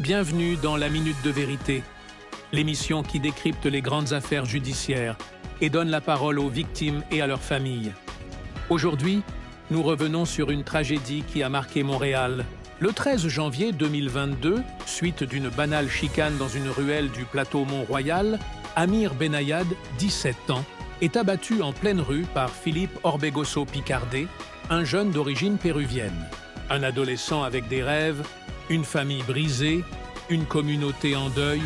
Bienvenue dans la Minute de Vérité, l'émission qui décrypte les grandes affaires judiciaires et donne la parole aux victimes et à leurs familles. Aujourd'hui, nous revenons sur une tragédie qui a marqué Montréal. Le 13 janvier 2022, suite d'une banale chicane dans une ruelle du plateau Mont-Royal, Amir Benayad, 17 ans, est abattu en pleine rue par Philippe Orbegoso Picardé, un jeune d'origine péruvienne. Un adolescent avec des rêves, une famille brisée, une communauté en deuil.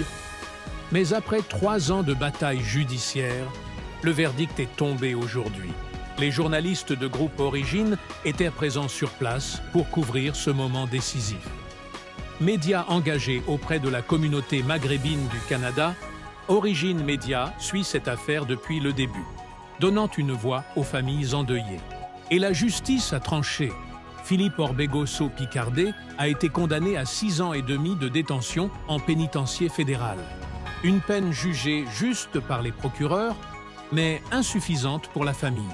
Mais après 3 ans de bataille judiciaire, le verdict est tombé aujourd'hui. Les journalistes de Groupe Origine étaient présents sur place pour couvrir ce moment décisif. Média engagé auprès de la communauté maghrébine du Canada, Origine Média suit cette affaire depuis le début, donnant une voix aux familles endeuillées. Et la justice a tranché. Philippe Orbegoso Picardé a été condamné à 6 ans et demi de détention en pénitencier fédéral. Une peine jugée juste par les procureurs, mais insuffisante pour la famille.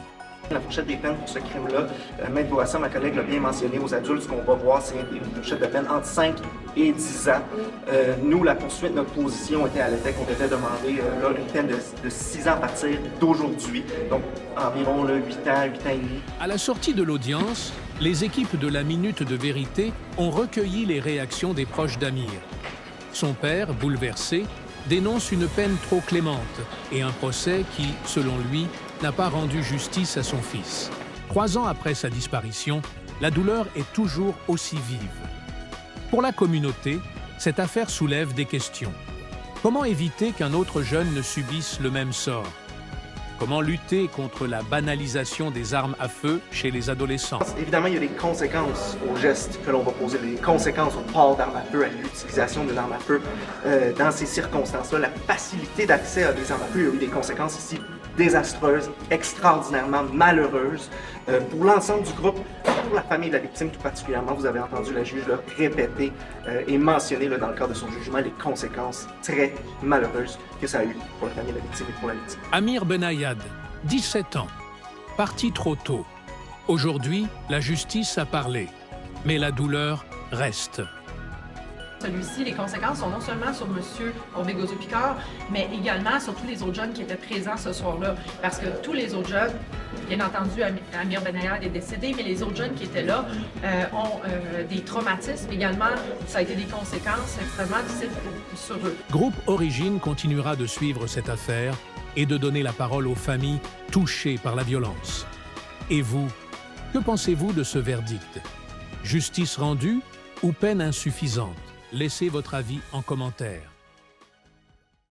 La fourchette des peines pour ce crime-là, Maître Bourassa, ma collègue, l'a bien mentionné, aux adultes, ce qu'on va voir, c'est une fourchette de peine entre 5 et 10 ans. Nous, la poursuite, notre position était à l'effet qu'on devait demander une peine de 6 ans à partir d'aujourd'hui, donc environ 8 ans et demi. À la sortie de l'audience, les équipes de la Minute de Vérité ont recueilli les réactions des proches d'Amir. Son père, bouleversé, dénonce une peine trop clémente et un procès qui, selon lui, n'a pas rendu justice à son fils. 3 ans après sa disparition, la douleur est toujours aussi vive. Pour la communauté, cette affaire soulève des questions. Comment éviter qu'un autre jeune ne subisse le même sort? Comment lutter contre la banalisation des armes à feu chez les adolescents? Évidemment, il y a des conséquences aux gestes que l'on va poser, des conséquences au port d'armes à feu, à l'utilisation de l'arme à feu. Dans ces circonstances-là, la facilité d'accès à des armes à feu, il y a eu des conséquences ici désastreuses, extraordinairement malheureuses pour l'ensemble du groupe, pour la famille de la victime tout particulièrement. Vous avez entendu la juge répéter et mentionner dans le cadre de son jugement les conséquences très malheureuses que ça a eu pour la famille de la victime et pour la victime. Amir Benayad, 17 ans, parti trop tôt. Aujourd'hui, la justice a parlé, mais la douleur reste. Celui-ci, les conséquences sont non seulement sur M. Orbegoso Picard, mais également sur tous les autres jeunes qui étaient présents ce soir-là. Parce que tous les autres jeunes, bien entendu, Amir Benayad est décédé, mais les autres jeunes qui étaient là ont des traumatismes. Également, ça a été des conséquences extrêmement difficiles sur eux. Groupe Origine continuera de suivre cette affaire et de donner la parole aux familles touchées par la violence. Et vous, que pensez-vous de ce verdict? Justice rendue ou peine insuffisante? Laissez votre avis en commentaire.